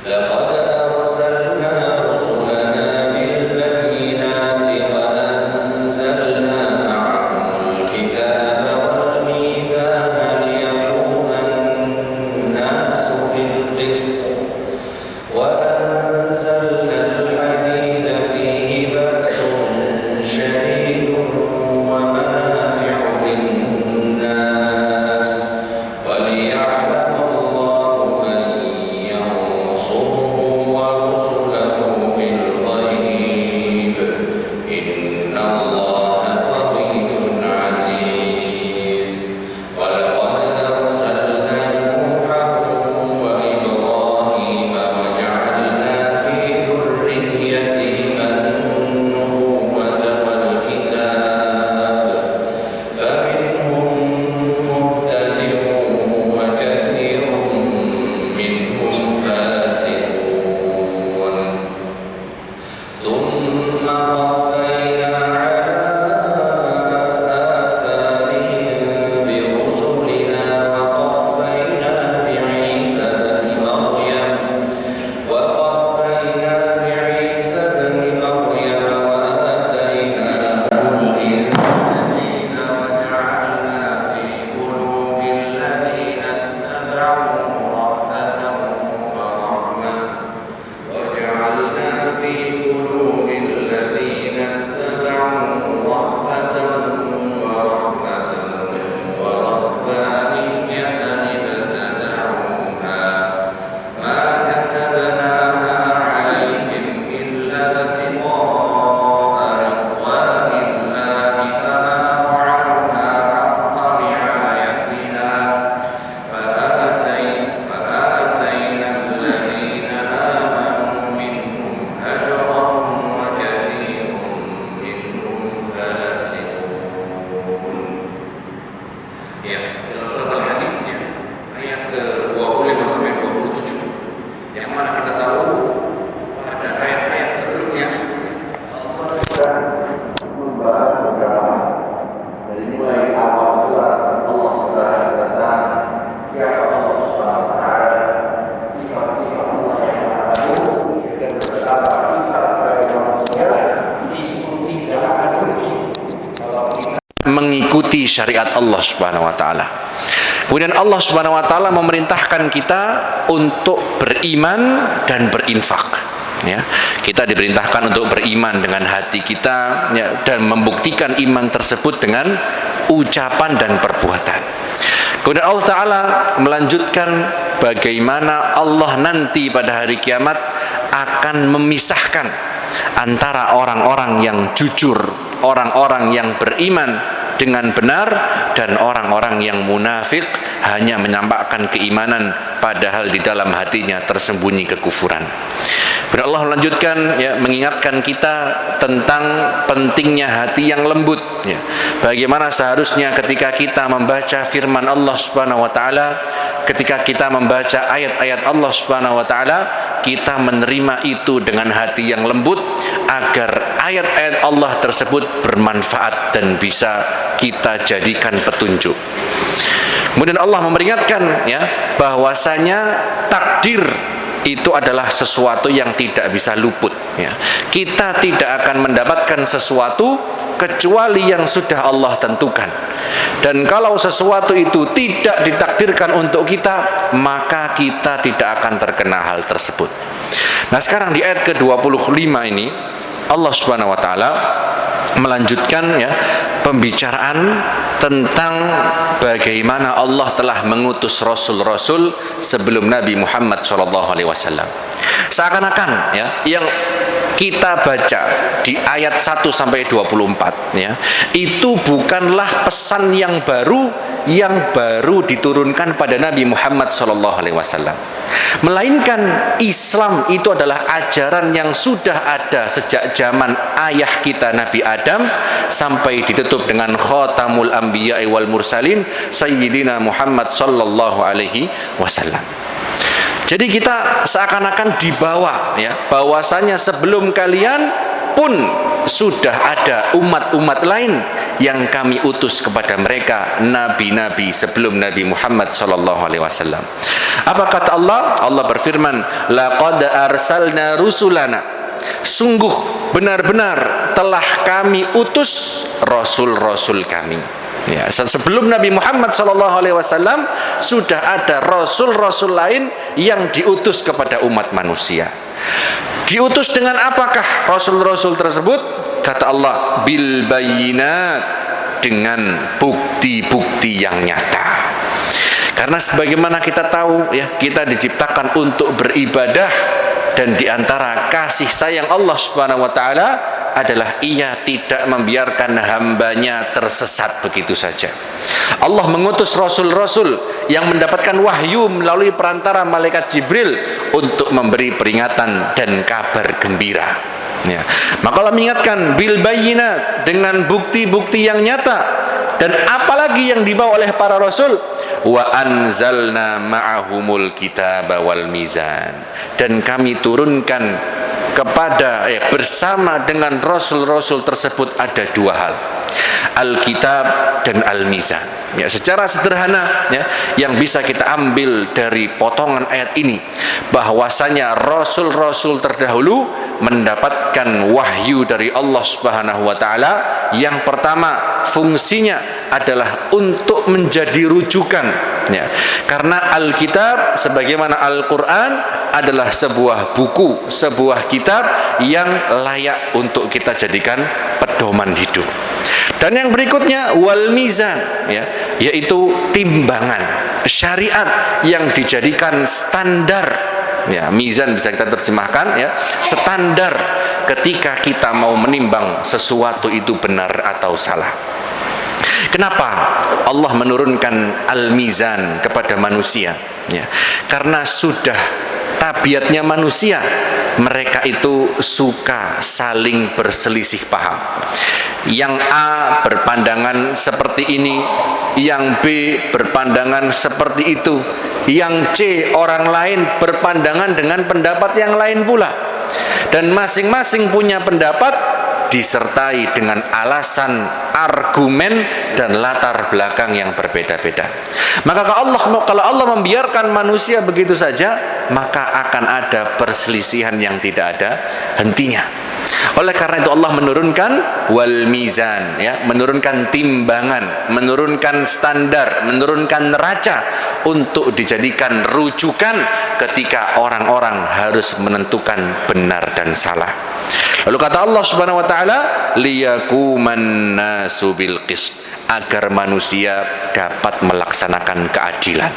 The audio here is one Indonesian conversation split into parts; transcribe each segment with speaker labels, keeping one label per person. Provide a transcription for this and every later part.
Speaker 1: لقد أرسلنا رسلنا بالبينات وأنزلنا معهم الكتاب والميزان ليقوم الناس بالقسط وأنزلنا الحديد فيه بأس شديد ومنافع للناس وليعلم الله من ينصره ورسله بالغيب إن الله قوي عزيز ولقد أرسلنا نوحا وإبراهيم وجعلنا في ذريتهما النبوة والكتاب فمنهم مهتد وكثير منهم فاسقون ثم قفينا على آثارهم برسلنا وقفينا بعيسى بن مريم وآتيناه الإنجيل وجعلنا في قلوب الذين اتبعوه رأفة ورحمة ورهبانية ابتدعوها ما كتبناها عليهم إلا ابتغاء رضوان الله فما رعوها حق رعايتها فآتينا الذين آمنوا منهم أجرهم وكثير منهم فاسقون. Ya, dalam surat Al-Hadid ya, ayat ke-25 sampai 27 yang mana kita tahu pada ayat-ayat sebelumnya Allah sudah membahas beberapa hal. Dari mulai awal surat Allah membahas tentang siapa Allah Subhanahu wa taala, sifat-sifat Allah yang Maha Agung dan betapa kita sebagai manusia diikuti tidak akan rugi kalau kita mengikuti syariat Allah Subhanahu wa taala. Kemudian Allah Subhanahu wa taala memerintahkan kita untuk beriman dan berinfak. Ya, kita diperintahkan untuk beriman dengan hati kita ya, dan membuktikan iman tersebut dengan ucapan dan perbuatan. Kemudian Allah taala melanjutkan bagaimana Allah nanti pada hari kiamat akan memisahkan antara orang-orang yang jujur, orang-orang yang beriman dengan benar dan orang-orang yang munafik hanya menampakkan keimanan padahal di dalam hatinya tersembunyi kekufuran. Dan Allah melanjutkan ya, mengingatkan kita tentang pentingnya hati yang lembut ya. Bagaimana seharusnya ketika kita membaca firman Allah Subhanahu wa taala, ketika kita membaca ayat-ayat Allah Subhanahu wa taala, kita menerima itu dengan hati yang lembut agar ayat-ayat Allah tersebut bermanfaat dan bisa kita jadikan petunjuk. Kemudian Allah memperingatkan ya bahwasanya takdir itu adalah sesuatu yang tidak bisa luput ya. Kita tidak akan mendapatkan sesuatu kecuali yang sudah Allah tentukan. Dan kalau sesuatu itu tidak ditakdirkan untuk kita, maka kita tidak akan terkena hal tersebut. Nah, sekarang di ayat ke-25 ini Allah Subhanahu wa taala melanjutkan ya pembicaraan tentang bagaimana Allah telah mengutus rasul-rasul sebelum Nabi Muhammad SAW. Seakan-akan ya yang kita baca di ayat 1 sampai 24 ya, itu bukanlah pesan yang baru diturunkan pada Nabi Muhammad SAW. Melainkan Islam itu adalah ajaran yang sudah ada sejak zaman ayah kita Nabi Adam sampai ditutup dengan khatamul anbiya wal mursalin Sayyidina Muhammad sallallahu alaihi wasallam. Jadi kita seakan-akan dibawa ya, bahwasanya sebelum kalian pun sudah ada umat-umat lain yang kami utus kepada mereka nabi-nabi sebelum Nabi Muhammad sallallahu alaihi wasallam. Apa kata Allah? Allah berfirman, laqad arsalna rusulana, sungguh benar-benar telah kami utus rasul-rasul kami. Ya, sebelum Nabi Muhammad SAW sudah ada rasul-rasul lain yang diutus kepada umat manusia. Diutus dengan apakah rasul-rasul tersebut? Kata Allah, bil bayyinat, dengan bukti-bukti yang nyata. Karena sebagaimana kita tahu ya, kita diciptakan untuk beribadah, dan diantara kasih sayang Allah Subhanahu wa taala adalah Ia tidak membiarkan hambanya tersesat begitu saja. Allah mengutus rasul-rasul yang mendapatkan wahyu melalui perantara malaikat Jibril untuk memberi peringatan dan kabar gembira. Ya. Maka Allah mengingatkan bil bayyinat, dengan bukti-bukti yang nyata. Dan apalagi yang dibawa oleh para rasul, wa anzalna ma'ahumul kitaba wal mizan, dan kami turunkan kepada bersama dengan rasul-rasul tersebut ada dua hal, Alkitab dan Al-Mizan. Ya, secara sederhana ya, yang bisa kita ambil dari potongan ayat ini, bahwasanya rasul-rasul terdahulu mendapatkan wahyu dari Allah Subhanahu wa taala. Yang pertama, fungsinya adalah untuk menjadi rujukan ya. Karena Alkitab sebagaimana Al-Qur'an adalah sebuah buku, sebuah kitab yang layak untuk kita jadikan pedoman hidup. Dan yang berikutnya wal mizan ya, yaitu timbangan syariat yang dijadikan standar ya. Mizan bisa kita terjemahkan ya, standar ketika kita mau menimbang sesuatu itu benar atau salah. Kenapa Allah menurunkan al-mizan kepada manusia ya? Karena sudah tabiatnya manusia, mereka itu suka saling berselisih paham. Yang A berpandangan seperti ini, yang B berpandangan seperti itu, yang C orang lain berpandangan dengan pendapat yang lain pula. Dan masing-masing punya pendapat disertai dengan alasan, argumen, dan latar belakang yang berbeda-beda. Maka kalau Allah membiarkan manusia begitu saja, maka akan ada perselisihan yang tidak ada hentinya. Oleh karena itu Allah menurunkan wal mizan ya, menurunkan timbangan, menurunkan standar, menurunkan neraca untuk dijadikan rujukan ketika orang-orang harus menentukan benar dan salah. Lalu kata Allah Subhanahu wa taala, liyakuman nasu bil qist, agar manusia dapat melaksanakan keadilan.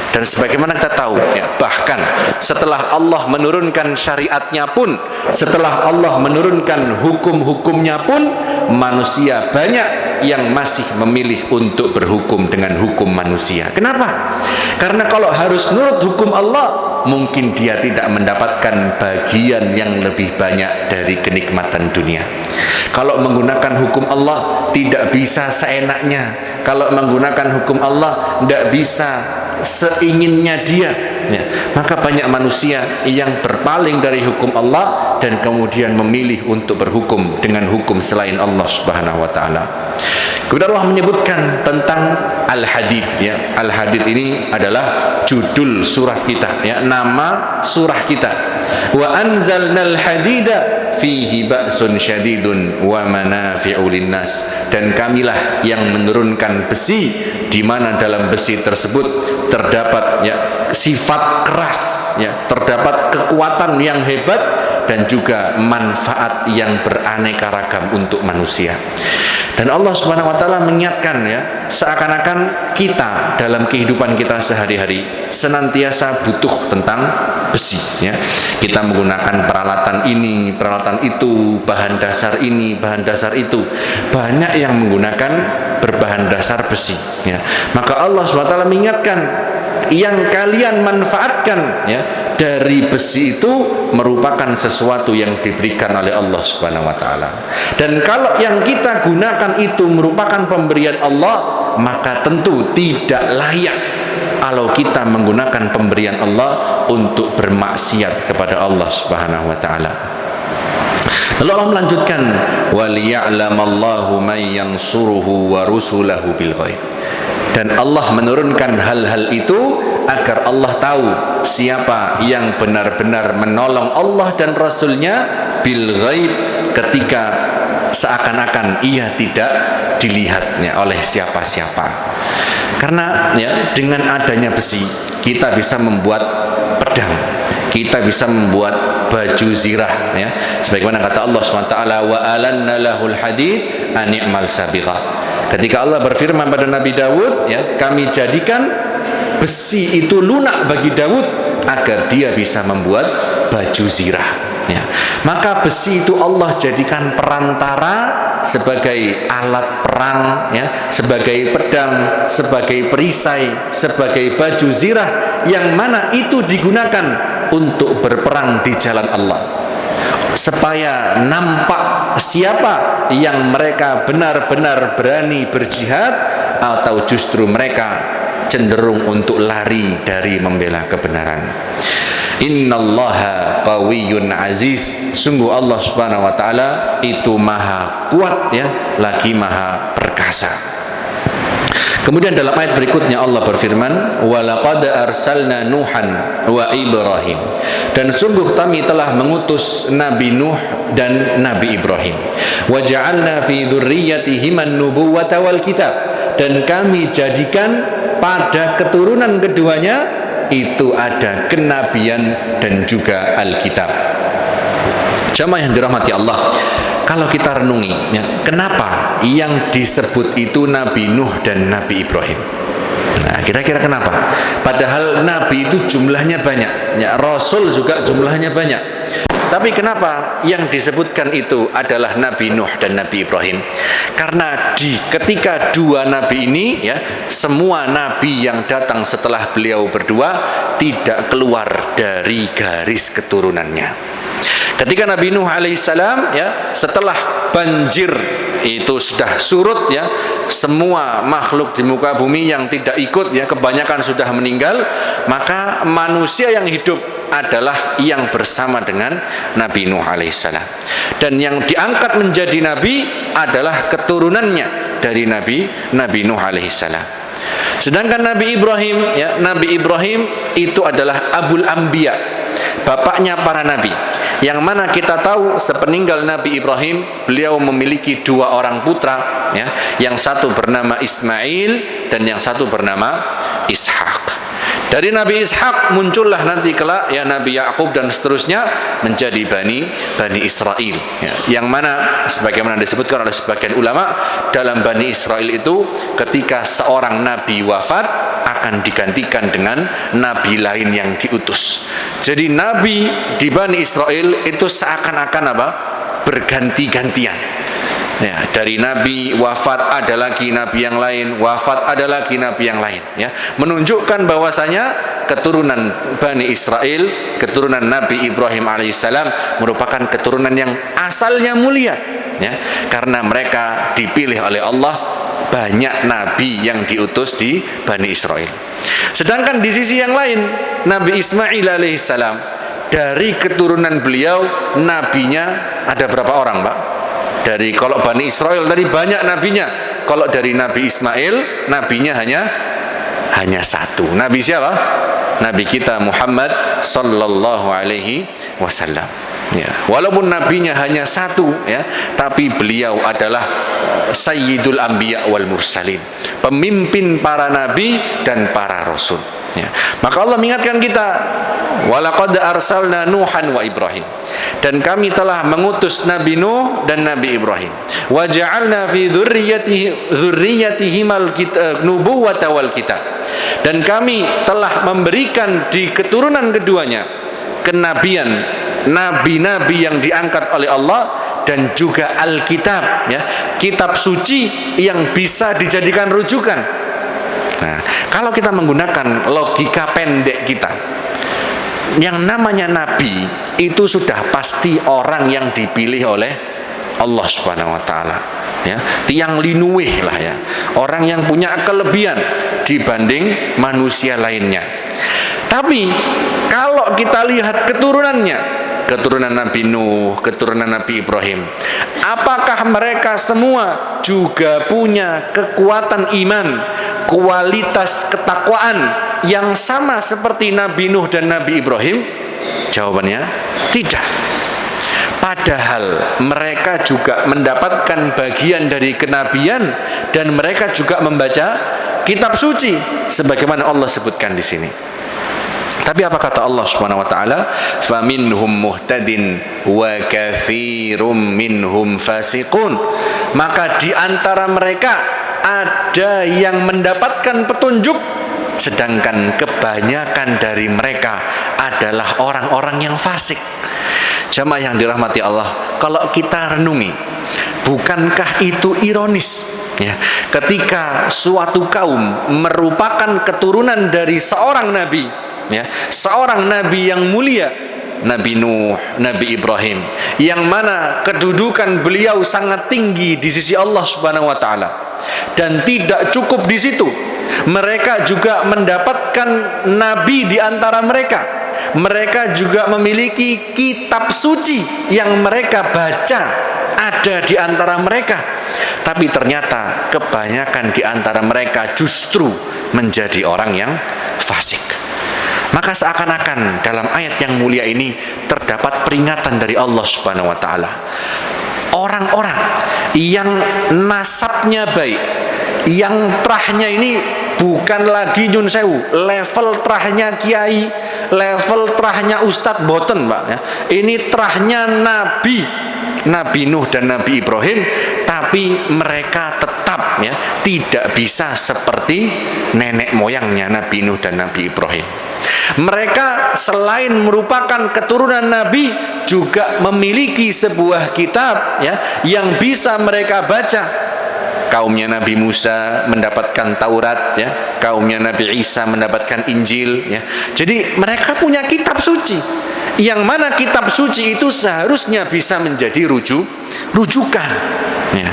Speaker 1: Dan sebagaimana kita tahu ya, bahkan setelah Allah menurunkan syariatnya pun, setelah Allah menurunkan hukum-hukumnya pun, manusia banyak yang masih memilih untuk berhukum dengan hukum manusia. Kenapa? Karena kalau harus nurut hukum Allah, mungkin dia tidak mendapatkan bagian yang lebih banyak dari kenikmatan dunia. Kalau menggunakan hukum Allah tidak bisa seenaknya. Kalau menggunakan hukum Allah tidak bisa seinginnya dia ya. Maka banyak manusia yang berpaling dari hukum Allah dan kemudian memilih untuk berhukum dengan hukum selain Allah Subhanahu wa taala. Kemudian Allah menyebutkan tentang Al-Hadid ya. Al-Hadid ini adalah judul surah kita ya, nama surah kita. Wa anzalnal hadida fihi ba'sun syadidun wa manafi'u linnas, dan kamilah yang menurunkan besi, di mana dalam besi tersebut terdapat ya sifat keras ya, terdapat kekuatan yang hebat dan juga manfaat yang beraneka ragam untuk manusia. Dan Allah Subhanahu wa taala mengingatkan ya, seakan-akan kita dalam kehidupan kita sehari-hari senantiasa butuh tentang besi ya. Kita menggunakan peralatan ini, peralatan itu, bahan dasar ini, bahan dasar itu. Banyak yang menggunakan berbahan dasar besi ya. Maka Allah Subhanahu wa taala mengingatkan, yang kalian manfaatkan ya dari besi itu merupakan sesuatu yang diberikan oleh Allah Subhanahu wa taala. Dan kalau yang kita gunakan itu merupakan pemberian Allah, maka tentu tidak layak kalau kita menggunakan pemberian Allah untuk bermaksiat kepada Allah Subhanahu wa taala.
Speaker 2: Lalu Allah melanjutkan, waliya'lamallahu man yansuruhu wa rusulahu bil ghaib. Dan Allah menurunkan hal-hal itu agar Allah tahu siapa yang benar-benar menolong Allah dan Rasulnya bil ghaib, ketika seakan-akan ia tidak dilihatnya oleh siapa-siapa. Karena ya, dengan adanya besi kita bisa membuat pedang, kita bisa membuat baju zirah, ya. Sebagaimana kata Allah SWT, wa alanna lahul hadid ani'mal sabiqah. Ketika Allah berfirman pada Nabi Dawud, ya, kami jadikan besi itu lunak bagi Dawud agar dia bisa membuat baju zirah, ya. Maka besi itu Allah jadikan perantara sebagai alat perang, ya, sebagai pedang, sebagai perisai, sebagai baju zirah, yang mana itu digunakan untuk berperang di jalan Allah, supaya nampak siapa yang mereka benar-benar berani berjihad atau justru mereka cenderung untuk lari dari membela kebenaran. Innallaha qawiyyun aziz. Sungguh Allah Subhanahu wa taala itu maha kuat, ya, lagi maha perkasa. Kemudian dalam ayat berikutnya Allah berfirman, walaqad arsalna nuhan wa ibrahim. Dan sungguh kami telah mengutus Nabi Nuh dan Nabi Ibrahim. Wa ja'alna fi dzurriyyatihim an-nubuwwata wal kitab. Dan kami jadikan pada keturunan keduanya itu ada kenabian dan juga Alkitab. Jamaah yang dirahmati Allah, kalau kita renungi, ya, kenapa yang disebut itu Nabi Nuh dan Nabi Ibrahim? Nah, kira-kira kenapa? Padahal Nabi itu jumlahnya banyak, ya, Rasul juga jumlahnya banyak. Tapi kenapa yang disebutkan itu adalah Nabi Nuh dan Nabi Ibrahim? Karena ketika dua Nabi ini, ya, semua Nabi yang datang setelah beliau berdua tidak keluar dari garis keturunannya. Ketika Nabi Nuh alaihissalam, ya, setelah banjir itu sudah surut, ya, semua makhluk di muka bumi yang tidak ikut, ya, kebanyakan sudah meninggal, maka manusia yang hidup adalah yang bersama dengan Nabi Nuh alaihissalam. Dan yang diangkat menjadi nabi adalah keturunannya dari Nabi Nuh alaihissalam. Sedangkan Nabi Ibrahim, ya, Nabi Ibrahim itu adalah Abul Anbiya, bapaknya para nabi. Yang mana kita tahu sepeninggal Nabi Ibrahim, beliau memiliki dua orang putra, ya, yang satu bernama Ismail dan yang satu bernama Ishak. Dari Nabi Ishak muncullah nanti kelak, ya, Nabi Yakub dan seterusnya menjadi Bani Israel, ya, yang mana sebagaimana disebutkan oleh sebagian ulama, dalam Bani Israel itu ketika seorang nabi wafat akan digantikan dengan nabi lain yang diutus. Jadi nabi di Bani Israel itu seakan-akan apa? Berganti-gantian. Ya, dari nabi wafat ada lagi nabi yang lain, wafat ada lagi nabi yang lain, ya, menunjukkan bahwasanya keturunan Bani Israel, keturunan Nabi Ibrahim alaihissalam merupakan keturunan yang asalnya mulia, ya, karena mereka dipilih oleh Allah, banyak nabi yang diutus di Bani Israel. Sedangkan di sisi yang lain, Nabi Ismail alaihissalam, dari keturunan beliau nabinya ada berapa orang, Pak? Dari kalau Bani Israel tadi banyak nabinya, kalau dari Nabi Ismail nabinya hanya satu. Nabi siapa? Nabi kita Muhammad sallallahu alaihi wasallam. Ya, walaupun nabinya hanya satu, ya, tapi beliau adalah Sayyidul Anbiya wal Mursalin, pemimpin para nabi dan para rasul. Ya. Maka Allah mengingatkan kita, walaqad arsalna Nuhan wa Ibrahim. Dan kami telah mengutus Nabi Nuh dan Nabi Ibrahim. Wa ja'alna fi dzurriyyatihim al-nubuwwata wal kitab. Dan kami telah memberikan di keturunan keduanya kenabian, nabi-nabi yang diangkat oleh Allah, dan juga Alkitab, ya, kitab suci yang bisa dijadikan rujukan. Nah, kalau kita menggunakan logika pendek kita, yang namanya nabi itu sudah pasti orang yang dipilih oleh Allah Subhanahu wa taala, ya, tiang linuwih lah, ya, orang yang punya kelebihan dibanding manusia lainnya. Tapi kalau kita lihat keturunannya, keturunan Nabi Nuh, keturunan Nabi Ibrahim, apakah mereka semua juga punya kekuatan iman, kualitas ketakwaan yang sama seperti Nabi Nuh dan Nabi Ibrahim? Jawabannya tidak. Padahal mereka juga mendapatkan bagian dari kenabian dan mereka juga membaca kitab suci sebagaimana Allah sebutkan di sini. Tapi apa kata Allah Subhanahu wa taala? Faminhum muhtadin wa katsirum minhum fasiqun. Maka di antara mereka ada yang mendapatkan petunjuk, sedangkan kebanyakan dari mereka adalah orang-orang yang fasik. Jamaah yang dirahmati Allah, kalau kita renungi, bukankah itu ironis ya, ketika suatu kaum merupakan keturunan dari seorang nabi ya, seorang nabi yang mulia, Nabi Nuh, Nabi Ibrahim, yang mana kedudukan beliau sangat tinggi di sisi Allah Subhanahu wa taala. Dan tidak cukup di situ, mereka juga mendapatkan nabi di antara mereka. Mereka juga memiliki kitab suci yang mereka baca, ada di antara mereka. Tapi ternyata kebanyakan di antara mereka justru menjadi orang yang fasik. Maka seakan-akan dalam ayat yang mulia ini terdapat peringatan dari Allah Subhanahu wa taala. Orang-orang yang nasabnya baik, yang terahnya ini bukan lagi nyun sewu, level terahnya kiai, level terahnya ustadz boten, Pak ya. Ini terahnya Nabi Nuh dan Nabi Ibrahim, tapi mereka tetap ya tidak bisa seperti nenek moyangnya Nabi Nuh dan Nabi Ibrahim. Mereka selain merupakan keturunan Nabi, juga memiliki sebuah kitab ya yang bisa mereka baca. Kaumnya Nabi Musa mendapatkan Taurat ya, kaumnya Nabi Isa mendapatkan Injil ya. Jadi mereka punya kitab suci, yang mana kitab suci itu seharusnya bisa menjadi rujukan ya.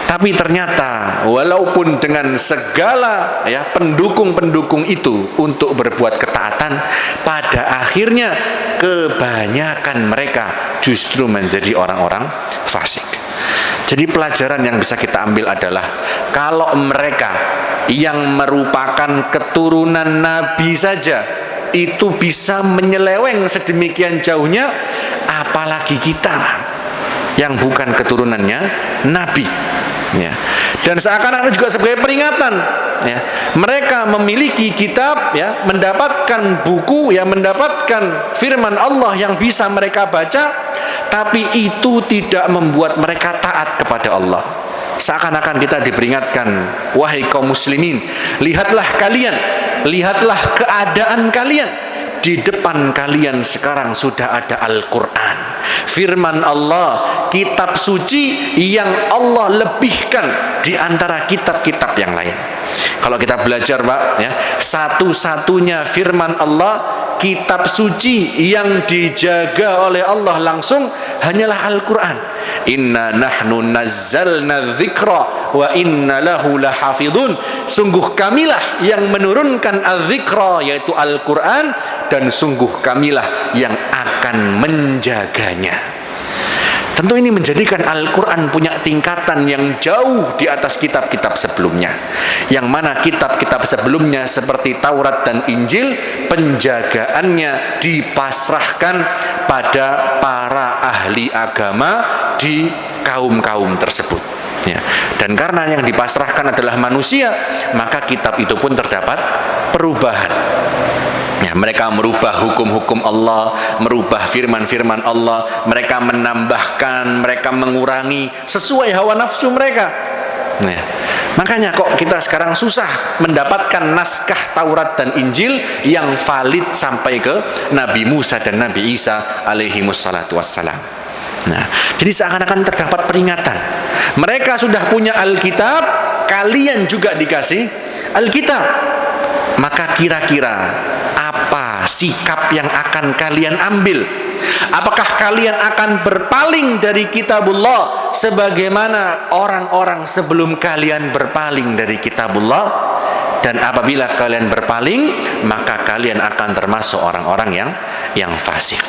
Speaker 2: Tapi ternyata walaupun dengan segala ya pendukung-pendukung itu untuk berbuat ketaatan, pada akhirnya kebanyakan mereka justru menjadi orang-orang fasik. Jadi pelajaran yang bisa kita ambil adalah, kalau mereka yang merupakan keturunan Nabi saja itu bisa menyeleweng sedemikian jauhnya, apalagi kita yang bukan keturunannya Nabi ya. Dan seakan-akan juga sebagai peringatan ya, mereka memiliki kitab ya, mendapatkan buku ya, mendapatkan firman Allah yang bisa mereka baca, tapi itu tidak membuat mereka taat kepada Allah. Seakan-akan kita diperingatkan, wahai kaum muslimin, lihatlah kalian, lihatlah keadaan kalian. Di depan kalian sekarang sudah ada Al-Quran, firman Allah, kitab suci yang Allah lebihkan di antara kitab-kitab yang lain. Kalau kita belajar Pak ya, satu-satunya firman Allah, kitab suci yang dijaga oleh Allah langsung hanyalah Al-Quran. Inna nahnu nazzalna dzikra wa inna lahu lahafidun. Sungguh kamilah yang menurunkan az-dzikra, yaitu Al-Quran, dan sungguh kamilah yang akan menjaganya. Tentu ini menjadikan Al-Quran punya tingkatan yang jauh di atas kitab-kitab sebelumnya, yang mana kitab-kitab sebelumnya seperti Taurat dan Injil, penjagaannya dipasrahkan pada para ahli agama di kaum-kaum tersebut ya. Dan karena yang dipasrahkan adalah manusia, maka kitab itu pun terdapat perubahan ya. Mereka merubah hukum-hukum Allah, merubah firman-firman Allah, mereka menambahkan, mereka mengurangi sesuai hawa nafsu mereka ya. Makanya kok kita sekarang susah mendapatkan naskah Taurat dan Injil yang valid sampai ke Nabi Musa dan Nabi Isa alaihimussalatu wassalam. Nah, jadi seakan-akan terdapat peringatan, mereka sudah punya Alkitab, kalian juga dikasih Alkitab. Maka kira-kira apa sikap yang akan kalian ambil? Apakah kalian akan berpaling dari kitabullah sebagaimana orang-orang sebelum kalian berpaling dari kitabullah? Dan apabila kalian berpaling, maka kalian akan termasuk orang-orang yang fasik.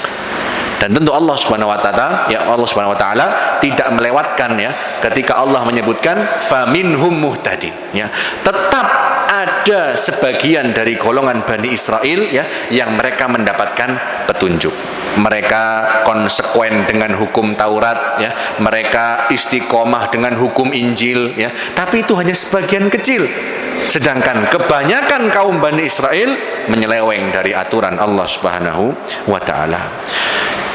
Speaker 2: Dan tentu Allah Subhanahu wa taala, ya, Allah Subhanahu wa taala tidak melewatkan, ya, ketika Allah menyebutkan faminhum muhtadin, ya. Tetap ada sebagian dari golongan Bani Israel, ya, yang mereka mendapatkan petunjuk. Mereka konsekuen dengan hukum Taurat, ya. Mereka istiqomah dengan hukum Injil, ya. Tapi itu hanya sebagian kecil. Sedangkan kebanyakan kaum Bani Israel menyeleweng dari aturan Allah Subhanahu wa taala.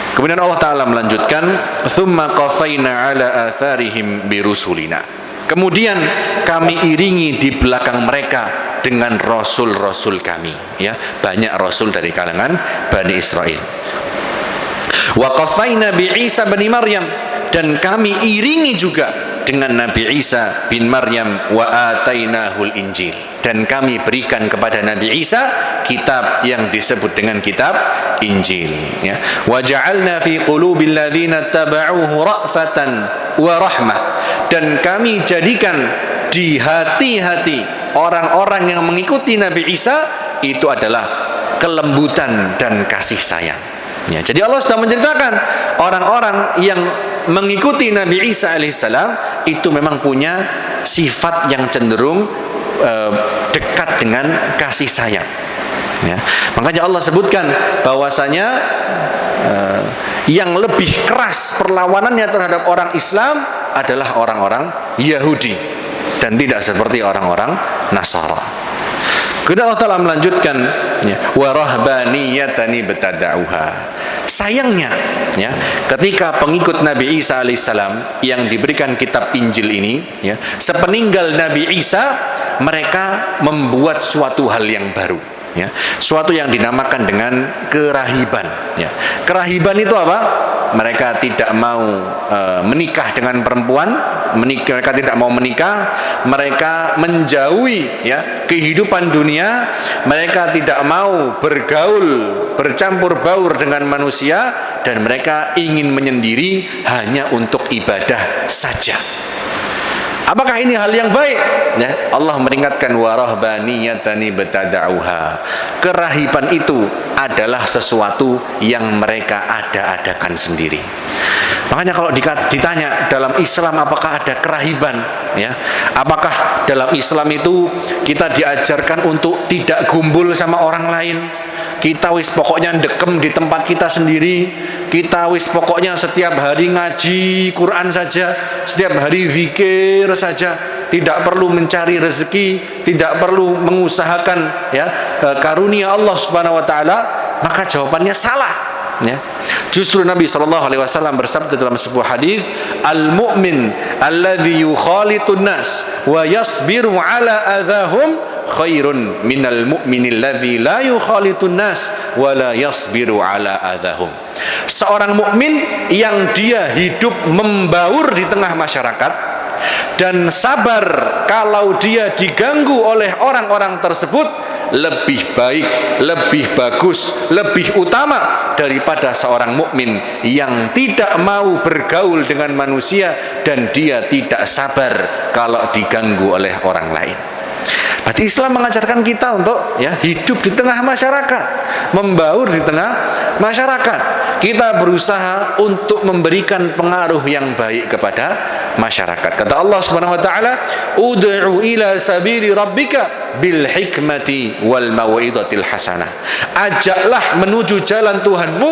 Speaker 2: Kemudian Allah Ta'ala melanjutkan, "Tsumma qafaina ala atharihim birusulina." Kemudian kami iringi di belakang mereka dengan rasul-rasul kami, ya, banyak rasul dari kalangan Bani Israel. Wa qafaina bi Isa bin Maryam, dan kami iringi juga dengan Nabi Isa bin Maryam, wa atainahul Injil, dan kami berikan kepada Nabi Isa kitab yang disebut dengan kitab Injil, ya. Wa ja'alna fi qulubil ladzina tabauhu ra'fatan wa rahmah, dan kami jadikan di hati-hati orang-orang yang mengikuti Nabi Isa itu adalah kelembutan dan kasih sayang, ya. Jadi Allah sudah menceritakan orang-orang yang mengikuti Nabi Isa alaihissalam itu memang punya sifat yang cenderung dekat dengan kasih sayang, ya. Makanya Allah sebutkan bahwasanya yang lebih keras perlawanannya terhadap orang Islam adalah orang-orang Yahudi dan tidak seperti orang-orang Nasara. Kemudian Allah Ta'ala melanjutkan, ya, wa rahbaniyatani betada'uha. Sayangnya, ya, ketika pengikut Nabi Isa alaihissalam yang diberikan kitab Injil ini, ya, sepeninggal Nabi Isa mereka membuat suatu hal yang baru, ya, suatu yang dinamakan dengan kerahiban, ya. Kerahiban itu apa? Mereka tidak mau menikah dengan perempuan, mereka tidak mau menikah, mereka menjauhi, ya, kehidupan dunia, mereka tidak mau bergaul, bercampur baur dengan manusia, dan mereka ingin menyendiri hanya untuk ibadah saja. Apakah ini hal yang baik? Ya, Allah meringatkan wa rahbaniyatani betada'uha. Kerahiban itu adalah sesuatu yang mereka ada-adakan sendiri. Makanya kalau ditanya dalam Islam apakah ada kerahiban, ya? Apakah dalam Islam itu kita diajarkan untuk tidak gumbul sama orang lain? Kita wis pokoknya dekem di tempat kita sendiri, kita wis pokoknya setiap hari ngaji Quran saja, setiap hari zikir saja, tidak perlu mencari rezeki, tidak perlu mengusahakan, ya, karunia Allah Subhanahu wa taala. Maka jawabannya salah, ya. Justru Nabi SAW bersabda dalam sebuah hadis, al-mu'min alladhi yukhalitun nas wa yasbiru ala adahum khairun minal mu'minil ladzi la yukhalitun nas wa la yasbiru ala adahum. Seorang mukmin yang dia hidup membaur di tengah masyarakat dan sabar kalau dia diganggu oleh orang-orang tersebut lebih baik, lebih bagus, lebih utama daripada seorang mukmin yang tidak mau bergaul dengan manusia dan dia tidak sabar kalau diganggu oleh orang lain. Berarti Islam mengajarkan kita untuk, ya, hidup di tengah masyarakat, membaur di tengah masyarakat. Kita berusaha untuk memberikan pengaruh yang baik kepada masyarakat. Kata Allah Subhanahu wa taala, "Ud'u ila sabili rabbika bil hikmati wal mau'izatil hasanah." Ajaklah menuju jalan Tuhanmu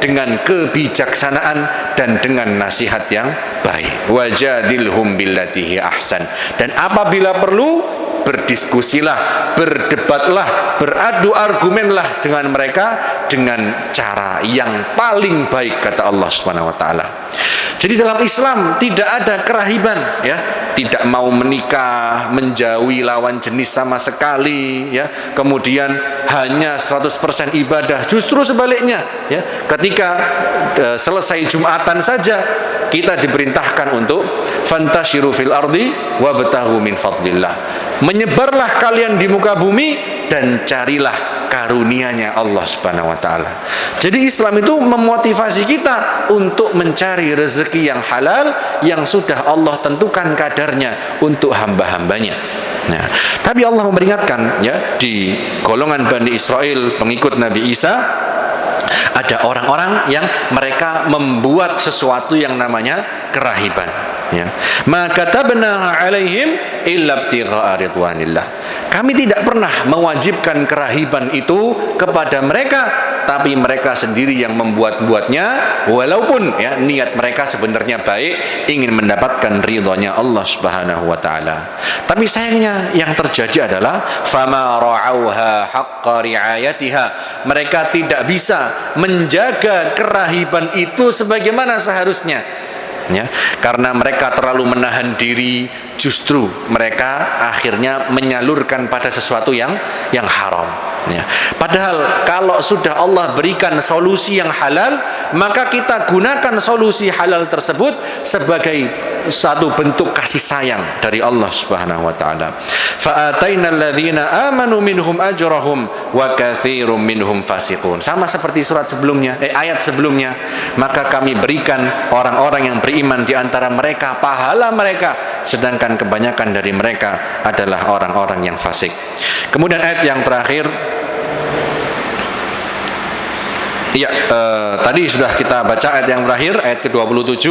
Speaker 2: dengan kebijaksanaan dan dengan nasihat yang baik. Wajadilhum billati hi ahsan. Dan apabila perlu, berdiskusilah, berdebatlah, beradu argumenlah dengan mereka dengan cara yang paling baik, kata Allah Subhanahu wa taala. Jadi dalam Islam tidak ada kerahiban, ya, tidak mau menikah, menjauhi lawan jenis sama sekali, ya, kemudian hanya 100% ibadah. Justru sebaliknya, ya, ketika selesai Jumatan saja kita diperintahkan untuk fantashiru fil ardi wabtaghu min fadlillah. Menyebarlah kalian di muka bumi dan carilah karunia-Nya Allah Subhanahu wa taala. Jadi Islam itu memotivasi kita untuk mencari rezeki yang halal yang sudah Allah tentukan kadarnya untuk hamba-hambanya. Nah, tapi Allah memperingatkan, ya, di golongan Bani Israel pengikut Nabi Isa, Ada orang-orang yang mereka membuat sesuatu yang namanya kerahiban, ya. Maka katabna alaihim illa ibtigha'a ridwanillah. Kami tidak pernah mewajibkan kerahiban itu kepada mereka, tapi mereka sendiri yang membuat-buatnya, walaupun ya niat mereka sebenarnya baik, ingin mendapatkan ridhonya Allah Subhanahu wa taala. Tapi sayangnya yang terjadi adalah fama ra'auha haqqa ri'ayatiha. Mereka tidak bisa menjaga kerahiban itu sebagaimana seharusnya, ya, karena mereka terlalu menahan diri, justru mereka akhirnya menyalurkan pada sesuatu yang haram, ya. Padahal kalau sudah Allah berikan solusi yang halal, maka kita gunakan solusi halal tersebut sebagai satu bentuk kasih sayang dari Allah Subhanahu wa taala. Fa'atainal ladzina amanu minhum ajrahum wa katsirum minhum fasiqun. Sama seperti surat sebelumnya, ayat sebelumnya, maka kami berikan orang-orang yang beriman di antara mereka pahala mereka, sedangkan kebanyakan dari mereka adalah orang-orang yang fasik. Kemudian ayat yang terakhir, ya, tadi sudah kita baca ayat yang terakhir, ayat ke-27.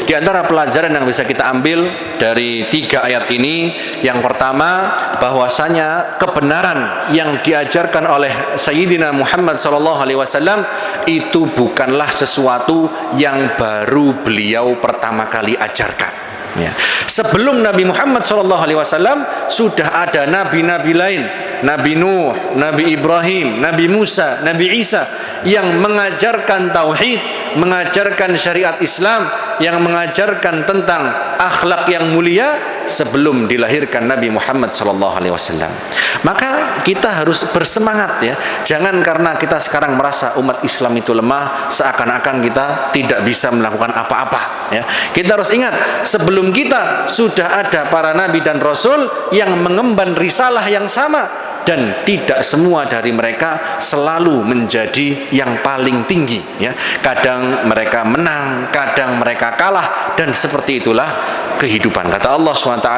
Speaker 2: Di antara pelajaran yang bisa kita ambil dari 3 ayat ini, yang pertama, bahwasanya kebenaran yang diajarkan oleh Sayyidina Muhammad SAW itu bukanlah sesuatu yang baru beliau pertama kali ajarkan, ya. Sebelum Nabi Muhammad SAW sudah ada nabi-nabi lain, Nabi Nuh, Nabi Ibrahim, Nabi Musa, Nabi Isa, yang mengajarkan tauhid, mengajarkan syariat Islam, yang mengajarkan tentang akhlak yang mulia sebelum dilahirkan Nabi Muhammad SAW. Maka kita harus bersemangat, ya. Jangan karena kita sekarang merasa umat Islam itu lemah, seakan-akan kita tidak bisa melakukan apa-apa, ya. Kita harus ingat, sebelum kita sudah ada para nabi dan rasul yang mengemban risalah yang sama, dan tidak semua dari mereka selalu menjadi yang paling tinggi, ya. Kadang mereka menang, kadang mereka kalah, dan seperti itulah kehidupan. Kata Allah SWT,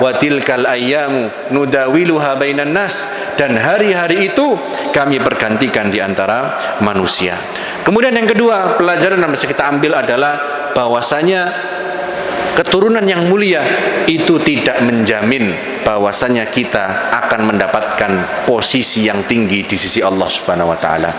Speaker 2: wa tilkal ayyamu nudawiluha bainan nas, dan hari-hari itu kami bergantikan di antara manusia. Kemudian yang kedua, pelajaran yang bisa kita ambil adalah bahwasanya keturunan yang mulia itu tidak menjamin bahwasanya kita akan mendapatkan posisi yang tinggi di sisi Allah Subhanahu wa taala.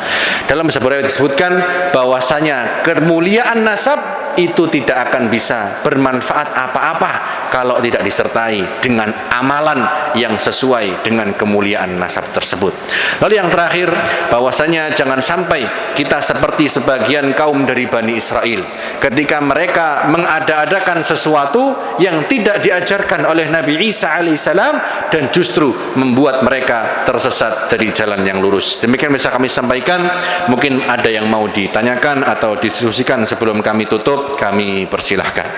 Speaker 2: Dalam sebuah riwayat disebutkan bahwasanya kemuliaan nasab itu tidak akan bisa bermanfaat apa-apa kalau tidak disertai dengan amalan yang sesuai dengan kemuliaan nasab tersebut. Lalu yang terakhir, bahwasanya jangan sampai kita seperti sebagian kaum dari Bani Israel ketika mereka mengada-adakan sesuatu yang tidak diajarkan oleh Nabi Isa alaihissalam dan justru membuat mereka tersesat dari jalan yang lurus. Demikian bisa kami sampaikan. Mungkin ada yang mau ditanyakan atau didiskusikan sebelum kami tutup, kami persilahkan.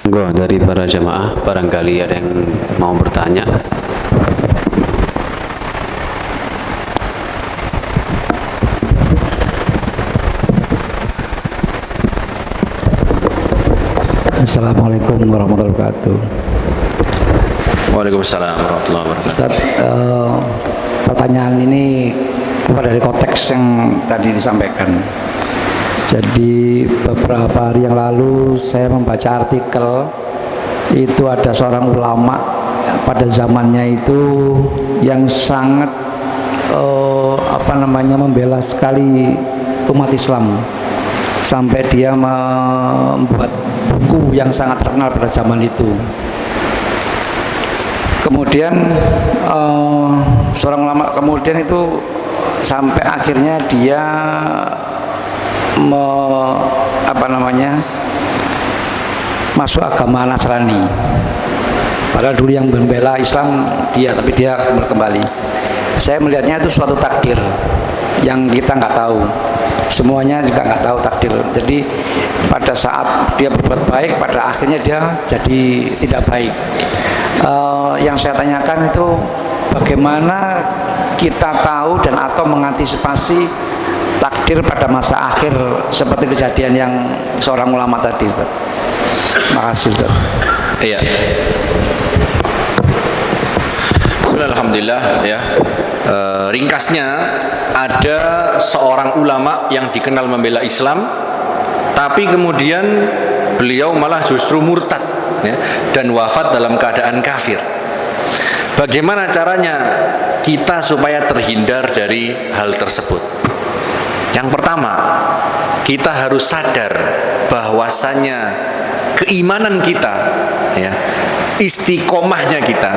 Speaker 3: Dari para jamaah, barangkali ada yang mau bertanya.
Speaker 4: Assalamualaikum warahmatullahi wabarakatuh.
Speaker 2: Waalaikumsalam warahmatullahi wabarakatuh.
Speaker 4: Ustaz, pertanyaan ini keluar dari konteks yang tadi disampaikan. Jadi beberapa hari yang lalu saya membaca artikel, itu ada seorang ulama pada zamannya itu yang sangat membela sekali umat Islam, sampai dia membuat buku yang sangat terkenal pada zaman itu. Kemudian seorang ulama kemudian itu sampai akhirnya dia masuk agama Nasrani. Padahal dulu yang membela Islam dia, tapi dia kembali. Saya melihatnya itu suatu takdir yang kita nggak tahu. Semuanya juga nggak tahu takdir. Jadi pada saat dia berbuat baik, pada akhirnya dia jadi tidak baik. Yang saya tanyakan itu bagaimana kita tahu dan atau mengantisipasi takdir pada masa akhir seperti kejadian yang seorang ulama tadi, Ustaz. Terima kasih, Ustaz.
Speaker 2: Iya. Alhamdulillah, ya. Ringkasnya ada seorang ulama yang dikenal membela Islam, tapi kemudian beliau malah justru murtad, ya, dan wafat dalam keadaan kafir. Bagaimana caranya kita supaya terhindar dari hal tersebut? Yang pertama, kita harus sadar bahwasanya keimanan kita, ya, istiqomahnya kita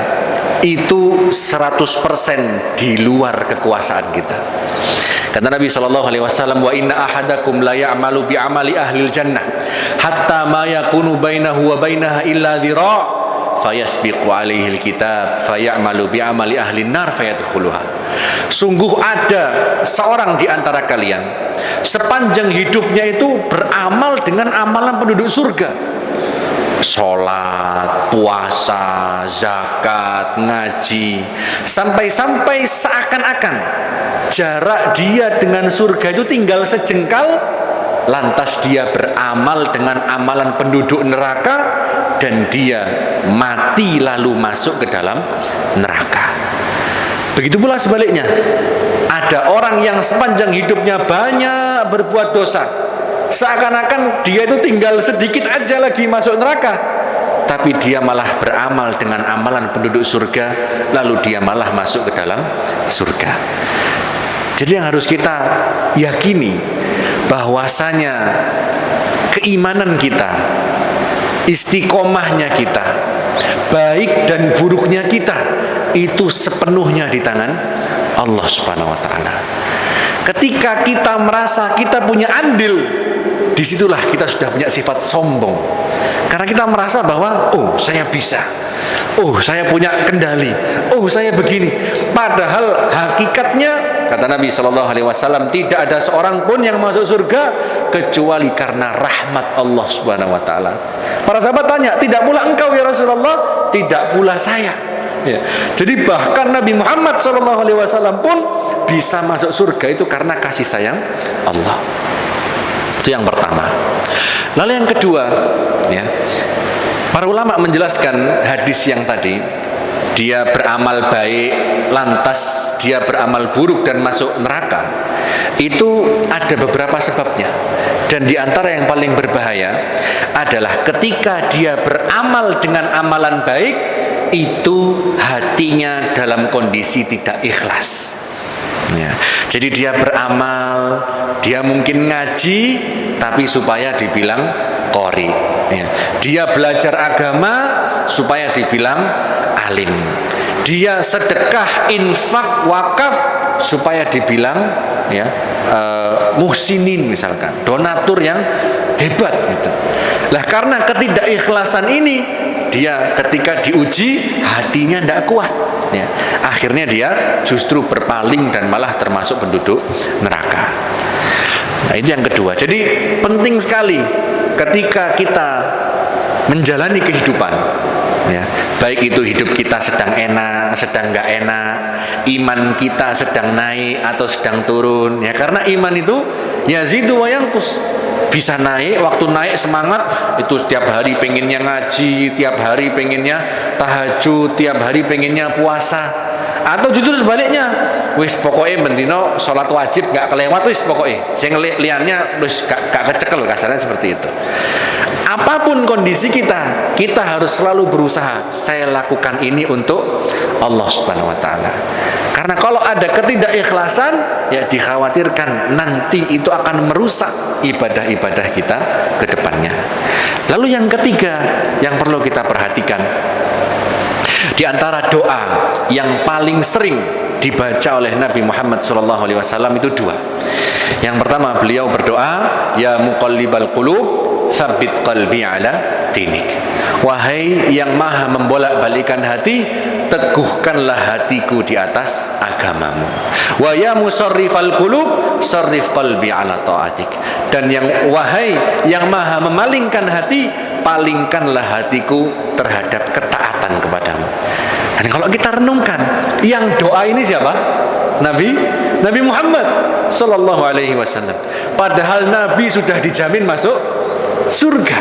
Speaker 2: itu 100% di luar kekuasaan kita. Kata Nabi SAW, wa inna ahadakum la ya'malu bi amali ahlil jannah hatta ma yakunu bainahu wa bainaha illa dhira' fayasbiqu alaihi alkitab fayamalu bi amali ahlin nar fayadkhuluha. Sungguh ada seorang di antara kalian sepanjang hidupnya itu beramal dengan amalan penduduk surga, sholat, puasa, zakat, ngaji, sampai-sampai seakan-akan jarak dia dengan surga itu tinggal sejengkal, lantas dia beramal dengan amalan penduduk neraka dan dia mati lalu masuk ke dalam neraka. Begitu pula sebaliknya, ada orang yang sepanjang hidupnya banyak berbuat dosa, seakan-akan dia itu tinggal sedikit aja lagi masuk neraka, tapi dia malah beramal dengan amalan penduduk surga, lalu dia malah masuk ke dalam surga. Jadi yang harus kita yakini bahwasanya keimanan kita, istiqomahnya kita, baik dan buruknya kita itu sepenuhnya di tangan Allah Subhanahu wa taala. Ketika kita merasa kita punya andil, disitulah kita sudah punya sifat sombong. Karena kita merasa bahwa oh saya bisa, oh saya punya kendali, oh saya begini. Padahal hakikatnya kata Nabi SAW, tidak ada seorang pun yang masuk surga kecuali karena rahmat Allah Subhanahu wa taala. Para sahabat tanya, tidak pula engkau ya Rasulullah? Tidak pula saya. Ya. Jadi bahkan Nabi Muhammad SAW pun bisa masuk surga itu karena kasih sayang Allah. Itu yang pertama. Lalu yang kedua, ya, para ulama menjelaskan hadis yang tadi, dia beramal baik lantas dia beramal buruk dan masuk neraka, itu ada beberapa sebabnya. Dan di antara yang paling berbahaya adalah ketika dia beramal dengan amalan baik, itu hatinya dalam kondisi tidak ikhlas, ya. Jadi dia beramal, dia mungkin ngaji tapi supaya dibilang qori, ya. Dia belajar agama supaya dibilang alim. Dia sedekah, infak, wakaf supaya dibilang, ya, muhsinin misalkan, donatur yang hebat gitu. Lah karena ketidakikhlasan ini, dia ketika diuji hatinya tidak kuat, ya. Akhirnya dia justru berpaling dan malah termasuk penduduk neraka. Nah itu yang kedua. Jadi penting sekali ketika kita menjalani kehidupan, ya, baik itu hidup kita sedang enak, sedang nggak enak, iman kita sedang naik atau sedang turun, ya, karena iman itu yazidu wa yanqus. Bisa naik, waktu naik semangat itu tiap hari pengennya ngaji, tiap hari pengennya tahajud, tiap hari pengennya puasa. Atau justru sebaliknya, wis pokoknya bendino sholat wajib gak kelewat, wis pokoknya saya ngeliat liannya wis gak kecekel, kasarnya seperti itu. Apapun kondisi kita, kita harus selalu berusaha, saya lakukan ini untuk Allah Subhanahu wa taala. Karena kalau ada ketidakikhlasan, ya dikhawatirkan nanti itu akan merusak ibadah-ibadah kita ke depannya. Lalu yang ketiga yang perlu kita perhatikan, di antara doa yang paling sering dibaca oleh Nabi Muhammad SAW itu dua. Yang pertama, beliau berdoa, ya muqallibal qulub tsabbit qalbi ala dinik. Wahai yang maha membolak-balikan hati, teguhkanlah hatiku di atas agamamu. Wa ya musarrifal qulub sarrif qalbi ala taatik. Dan yang wahai yang maha memalingkan hati, palingkanlah hatiku terhadap ketaatan kepadamu. Dan kalau kita renungkan, yang doa ini siapa? Nabi Muhammad sallallahu alaihi wasallam. Padahal Nabi sudah dijamin masuk surga,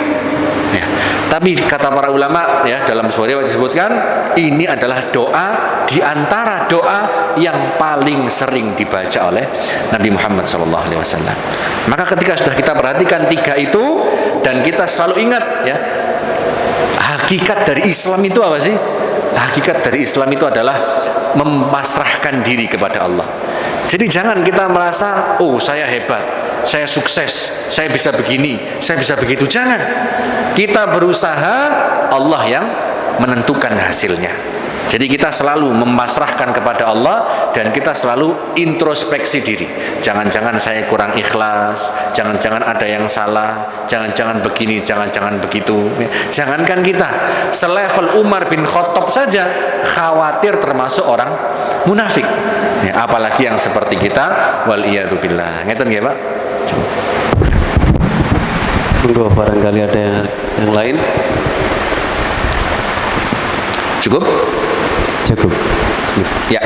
Speaker 2: ya. Tapi kata para ulama ya, dalam sebuah riwayat disebutkan ini adalah doa di antara doa yang paling sering dibaca oleh Nabi Muhammad SAW. Maka ketika sudah kita perhatikan tiga itu dan kita selalu ingat ya, hakikat dari Islam itu apa sih? Hakikat dari Islam itu adalah memasrahkan diri kepada Allah. Jadi jangan kita merasa, oh saya hebat, saya sukses, saya bisa begini, saya bisa begitu. Jangan. Kita berusaha, Allah yang menentukan hasilnya. Jadi kita selalu memasrahkan kepada Allah dan kita selalu introspeksi diri. Jangan-jangan saya kurang ikhlas, jangan-jangan ada yang salah, jangan-jangan begini, jangan-jangan begitu. Jangankan kita, selevel Umar bin Khattab saja khawatir termasuk orang munafik. Ya, apalagi yang seperti kita, wal iyadu billah. Ngeten nggih, Pak?
Speaker 3: Monggo barangkali ada yang lain.
Speaker 2: Cukup?
Speaker 3: Cukup.
Speaker 2: Ya.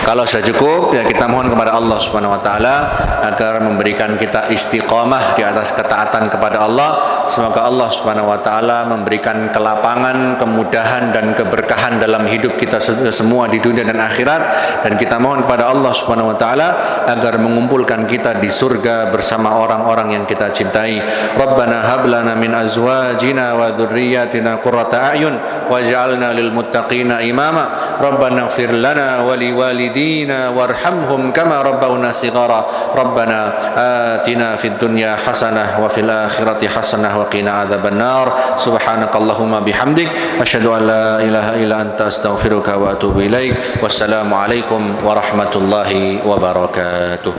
Speaker 2: Kalau sudah cukup, ya kita mohon kepada Allah Subhanahu wa taala agar memberikan kita istiqamah di atas ketaatan kepada Allah. Semoga Allah Subhanahu wa taala memberikan kelapangan, kemudahan dan keberkahan dalam hidup kita semua di dunia dan akhirat, dan kita mohon kepada Allah Subhanahu wa taala agar mengumpulkan kita di surga bersama orang-orang yang kita cintai. Rabbana hab lana min azwajina wa dzurriyyatina qurrata a'yun waj'alna lil muttaqina imama. Rabbana ighfir lana wa liwalidina warhamhum kama rabbawna shighara. Rabbana atina fid dunya hasanah wa fil akhirati hasanah wa qina adzabannar. Subhanakallahumma bihamdik asyhadu an la ilaha illa anta astaghfiruka wa atubu ilaik. Wassalamu alaikum warahmatullahi wabarakatuh.